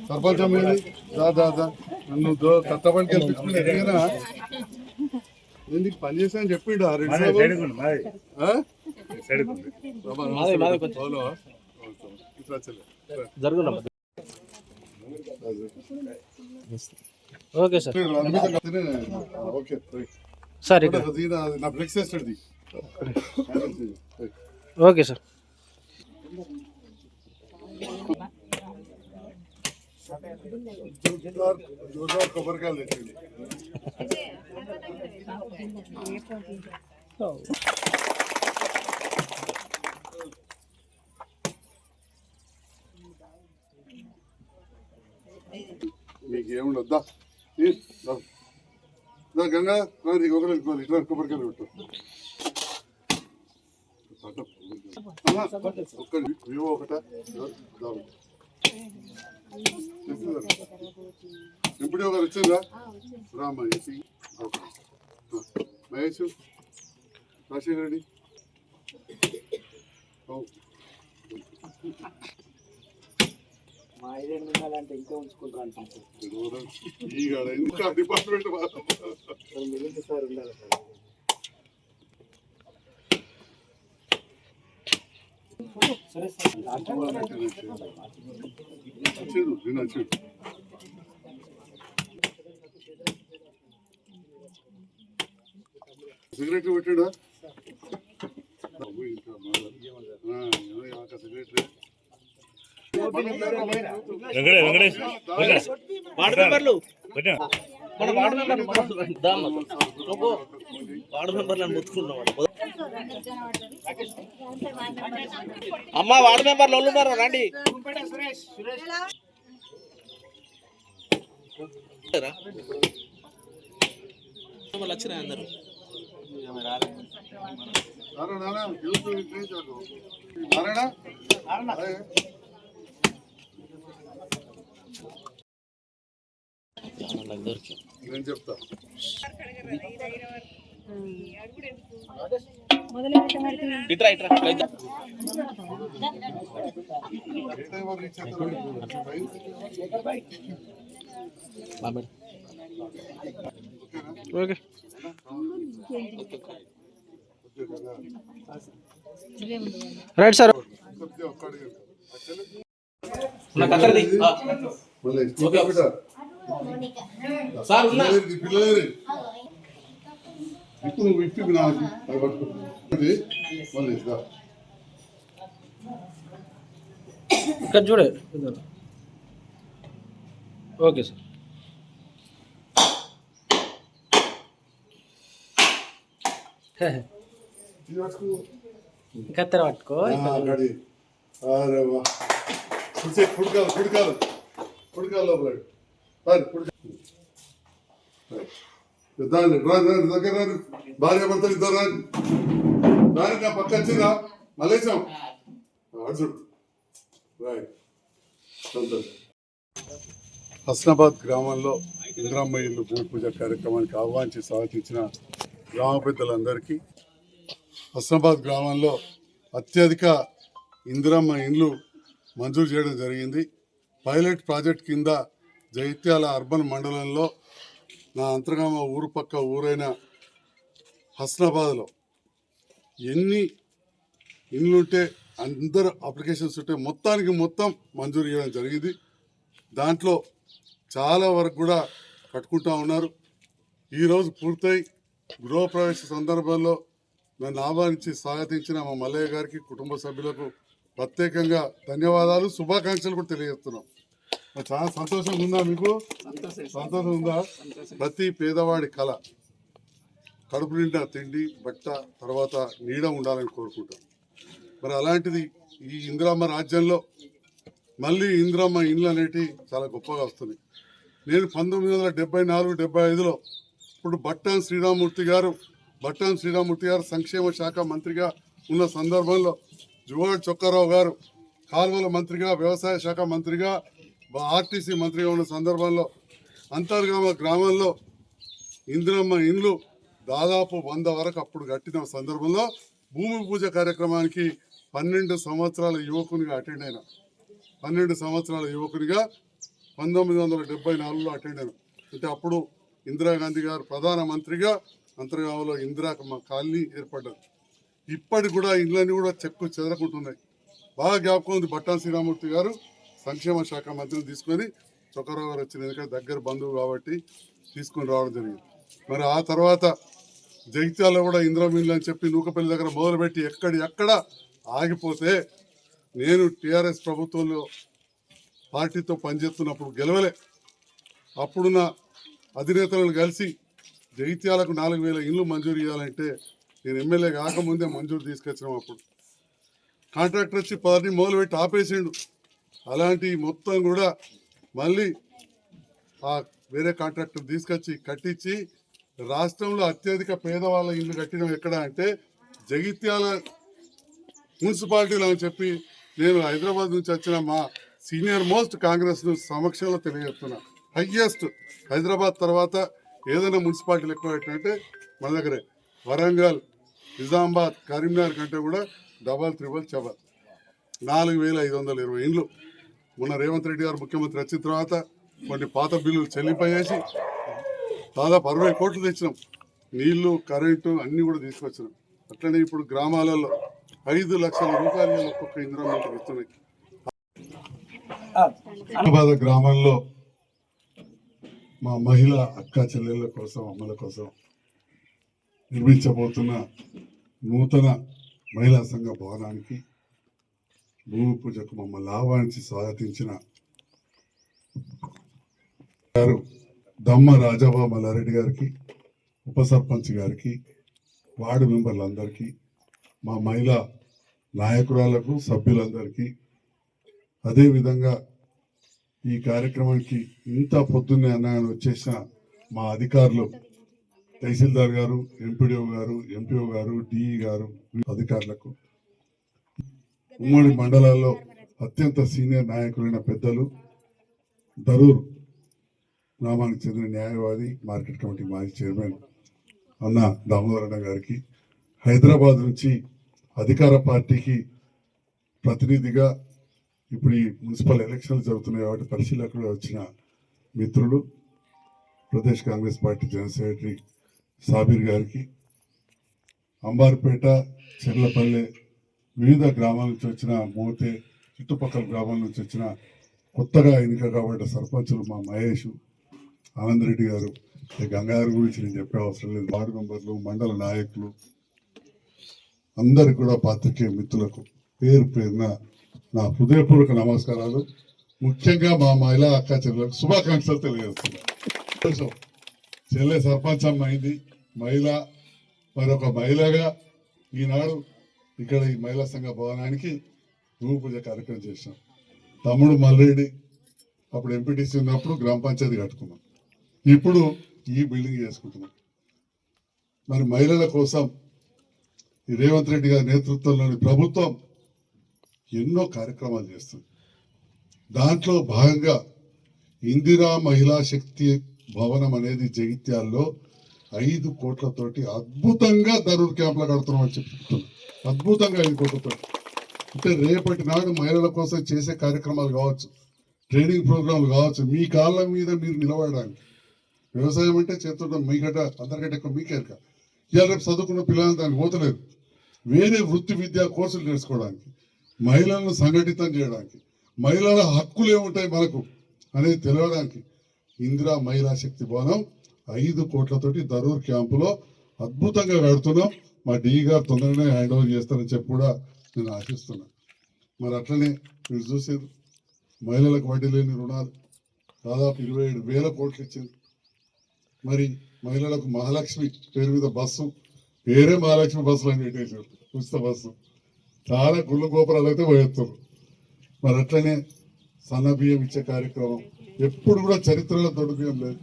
సర్పంచ్ నన్ను కట్టబడి గెలిపించుకున్నా నేను నీకు పని చేశాను చెప్పిండు ఓకే సార్ ఓకే సార్ నా ఫ్లెక్స్ వేస్తాడు ఓకే సార్ जोरदार కొబ్బరికాయలు తెచ్చింది మీకు ఏముండొద్దా గంగా ఇట్లా కొబ్బరికాయలు పెట్టు వివో ఒకటా ఎంపీ గారు వచ్చిందా రామ్మ మహేష్ రాజశేఖర రెడ్డి మా ఐదేళ్ళు ఉండాలంటే ఇంకా ఉంచుకుంటారు అనిపించింది ఇంకా డిపార్ట్మెంట్ మిలింది సార్ ఉండాలి సార్ సరే సార్ సిగరెట్ పెట్టాడా సిగరెట్ వార్డు మెంబర్లను ముత్తుకున్నాం అమ్మ వార్డు మెంబర్లు ఉన్నారు రండి వచ్చినాయి అందరూ నేను చెప్తా ఇట్రా ఇట్రా ఓకే రైట్ సార్ పిల్లలు ఇప్పుడు నువ్వు ఇప్పి నాకు ఇక్కడ చూడే ఓకే సార్ కత్తెర పట్టుకో కుడికాలు లోపల దగ్గర భార్య భర్తలు ఇద్దరు దానికి నా పక్క వచ్చిందా మలేసాం అర్జున్ రైట్ సంతోషం. హస్నాబాద్ గ్రామంలో ఇందిరమ్మ ఇల్లు భూమి పూజ కార్యక్రమానికి ఆహ్వానించి స్వాగతించిన గ్రామ పెద్దలందరికీ, హస్నాబాద్ గ్రామంలో అత్యధిక ఇందిరమ్మ ఇండ్లు మంజూరు చేయడం జరిగింది. పైలట్ ప్రాజెక్ట్ కింద జైత్యాల అర్బన్ మండలంలో నా అంతర్గామ ఊరు పక్క ఊరైన హస్నాబాద్లో ఎన్ని ఇండ్లుంటే అందరు అప్లికేషన్స్ ఉంటే మొత్తానికి మొత్తం మంజూరు చేయడం జరిగింది. దాంట్లో చాలా వరకు కూడా కట్టుకుంటూ ఉన్నారు. ఈరోజు పూర్తయి గృహప్రవేశ సందర్భంలో నన్ను ఆహ్వానించి స్వాగతించిన మా మల్లయ్య గారికి, కుటుంబ సభ్యులకు ప్రత్యేకంగా ధన్యవాదాలు, శుభాకాంక్షలు కూడా తెలియజేస్తున్నాం. చాలా సంతోషంగా ఉందా? మీకు సంతోషం ఉందా? ప్రతి పేదవాడి కళ కడుపు నిండా తిండి, బట్ట, తర్వాత నీడ ఉండాలని కోరుకుంటాం. మరి అలాంటిది ఈ ఇందిరమ్మ రాజ్యంలో మళ్ళీ ఇందిరమ్మ ఇండ్లు అనేటివి చాలా గొప్పగా వస్తున్నాయి. నేను 1974-75లో ఇప్పుడు బట్టాన్ శ్రీరామూర్తి గారు సంక్షేమ శాఖ మంత్రిగా ఉన్న సందర్భంలో జువాడ్ చొక్కారావు గారు కాలువల మంత్రిగా, వ్యవసాయ శాఖ మంత్రిగా, ఆర్టీసీ మంత్రిగా ఉన్న సందర్భంలో అంతర్గామ గ్రామంలో ఇందిరమ్మ ఇండ్లు దాదాపు 100 వరకు అప్పుడు కట్టిన సందర్భంలో భూమి పూజ కార్యక్రమానికి 12 సంవత్సరాల యువకునిగా అటెండ్ అయినా 12 సంవత్సరాల యువకునిగా 1974లో అటెండ్ అయినా. అంటే అప్పుడు ఇందిరాగాంధీ గారు ప్రధానమంత్రిగా అంతర్గామంలో ఇందిరా కాలనీ ఏర్పడ్డది. ఇప్పటికి కూడా ఇండ్లన్నీ కూడా చెక్కు చెదరకుంటున్నాయి. బాగా జ్ఞాపకం ఉంది, బట్టాన్ శ్రీరామూర్తి గారు సంక్షేమ శాఖ మంత్రిని తీసుకొని చొక్కరావు గారు వచ్చిన ఎందుకంటే దగ్గర బంధువు కాబట్టి తీసుకొని రావడం జరిగింది. మరి ఆ తర్వాత జగిత్యాలలో కూడా ఇందిరామిల్లు అని చెప్పి నూకపల్లి దగ్గర మొదలుపెట్టి ఎక్కడ ఆగిపోతే నేను టీఆర్ఎస్ ప్రభుత్వంలో పార్టీతో పనిచేస్తున్నప్పుడు గెలవలే. అప్పుడున్న అధినేతలను కలిసి జగిత్యాలకు 4,000 ఇండ్లు మంజూరు చేయాలంటే నేను ఎమ్మెల్యే కాకముందే మంజూరు తీసుకొచ్చినాం. అప్పుడు కాంట్రాక్టర్ వచ్చి పని మొదలుపెట్టి ఆపేసిండు. అలాంటి మొత్తం కూడా మళ్ళీ ఆ వేరే కాంట్రాక్టర్ తీసుకొచ్చి కట్టించి రాష్ట్రంలో అత్యధిక పేదవాళ్ళ ఇల్లు కట్టడం ఎక్కడ అంటే జగిత్యాల మున్సిపాలిటీలో అని చెప్పి నేను హైదరాబాద్ నుంచి వచ్చిన మా సీనియర్ మోస్ట్ కాంగ్రెస్ సమక్షంలో తెలియజేస్తున్నా. హైయెస్ట్ హైదరాబాద్ తర్వాత ఏదైనా మున్సిపాలిటీలు ఎక్కువ పెట్టినట్టే మన దగ్గరే వరంగల్, నిజామాబాద్, కరీంనగర్ కంటే కూడా డబల్ త్రిబుల్ 4,520 ఇండ్లు. మొన్న రేవంత్ రెడ్డి గారు ముఖ్యమంత్రి వచ్చిన తర్వాత కొన్ని పాత బిల్లులు చెల్లింపజేసి దాదాపు 60 కోట్లు తెచ్చినాం. నీళ్లు, కరెంటు అన్నీ కూడా తీసుకొచ్చినాం. అట్లనే ఇప్పుడు గ్రామాలలో 5 లక్షల రూపాయలు ఒక్కొక్క ఇందిరామిల్లుకి ఇస్తున్నాయి. హైదరాబాద్ గ్రామంలో మా మహిళా అక్క చెల్లెళ్ళ కోసం, అమ్మల కోసం నిర్మించబోతున్న నూతన మహిళా సంఘ భవనానికి భూమి పూజకు మమ్మల్ని ఆహ్వానించి స్వాగతించిన గారు దమ్మ రాజాబాబు మల్లారెడ్డి గారికి, ఉప సర్పంచ్ గారికి, వార్డు మెంబర్లందరికీ, మా మహిళా నాయకురాలకు, సభ్యులందరికీ, అదేవిధంగా ఈ కార్యక్రమానికి ఇంత పొద్దున్నే అన్నాయని వచ్చేసిన మా అధికారులు, తహసీల్దార్ గారు, ఎంపీడీఓ గారు, ఎంపీఓ గారు, డిఈ గారు, అధికారులకు, ఉమ్మడి మండలాల్లో అత్యంత సీనియర్ నాయకులైన పెద్దలు, దరూర్ గ్రామానికి చెందిన న్యాయవాది, మార్కెట్ కమిటీ మాజీ చైర్మన్ అన్న దామోదరన్న గారికి, హైదరాబాద్ నుంచి అధికార పార్టీకి ప్రతినిధిగా ఇప్పుడు ఈ మున్సిపల్ ఎలక్షన్లు జరుగుతున్నాయి కాబట్టి పరిశీలకులుగా వచ్చిన మిత్రులు, Pradesh Congress party general secretary Sabir గారికి, అంబార్పేట, చెర్లపల్లె, వివిధ గ్రామాల నుంచి వచ్చిన మోతే, చుట్టుపక్కల గ్రామాల నుంచి వచ్చిన కొత్తగా ఎన్నిక కాబట్ట సర్పంచులు మా మహేష్, ఆనంద్ రెడ్డి గారు, గంగాధర్ గురించి నేను చెప్పే అవసరం లేదు, వార్డు మెంబర్లు, మండల నాయకులు అందరికి కూడా పాత్రికేయ మిత్రులకు పేరు పేరున నా హృదయపూర్వక నమస్కారాలు. ముఖ్యంగా మా మహిళా అక్క చెల్లెలకు శుభాకాంక్షలు తెలియజేస్తున్నాను. చెల్లె సర్పంచ్ అమ్మ అయింది, మహిళ, మరొక మహిళగా ఈనాడు ఇక్కడ ఈ మహిళా సంఘ భవనానికి భూమి పూజ కార్యక్రమం చేసినాం. తమ్ముడు మల్రెడ్డి అప్పుడు ఎంపీటీసీ ఉన్నప్పుడు గ్రామ పంచాయతీ కట్టుకున్నాం, ఇప్పుడు ఈ బిల్డింగ్ చేసుకుంటున్నాం. మరి మహిళల కోసం ఈ రేవంత్ రెడ్డి గారి నేతృత్వంలోని ప్రభుత్వం ఎన్నో కార్యక్రమాలు చేస్తుంది. దాంట్లో భాగంగా ఇందిరా మహిళా శక్తి భవనం అనేది జగిత్యాల్లో 5 కోట్లతోటి అద్భుతంగా దరూర్ క్యాంప్లో కడుతున్నామని చెప్తున్నాం. అద్భుతంగా 5 కోట్లతోటి అంటే రేపటి నాడు మహిళల కోసం చేసే కార్యక్రమాలు కావచ్చు, ట్రైనింగ్ ప్రోగ్రాంలు కావచ్చు, మీ కాళ్ళ మీద మీరు నిలబడడానికి. వ్యవసాయం అంటే చేస్తుంటాం, మీకంటే అందరికంటే ఎక్కువ మీకేరక. ఇవాళ రేపు చదువుకున్న పిల్లలు దానికి పోతలేరు. వేరే వృత్తి విద్యా కోర్సులు నేర్చుకోవడానికి, మహిళలను సంఘటితం చేయడానికి, మహిళల హక్కులు ఏముంటాయి మనకు అనేది తెలియడానికి ఇందిరా మహిళా శక్తి భవనం 5 కోట్లతోటి దరూర్ క్యాంపులో అద్భుతంగా కడుతున్నాం. మా డిఈ గారు తొందరగానే హ్యాండ్ ఓవర్ చేస్తారని చెప్పి కూడా నేను ఆశిస్తున్నాను. మరి అట్లనే మీరు చూసేది మహిళలకు వడ్డీ లేని రుణాలు దాదాపు 27,000 కోట్లు ఇచ్చింది. మరి మహిళలకు మహాలక్ష్మి పేరు మీద బస్సు, పేరే మహాలక్ష్మి బస్సులు అని పెట్టేశారు, ఉచిత బస్సు. చాలా గుళ్ళ గోపురాలు అయితే పోయేస్తారు. మరి అట్లనే సన్న బియ్యం ఇచ్చే కార్యక్రమం ఎప్పుడు కూడా చరిత్రలో దొడ్డు బియ్యం లేదు.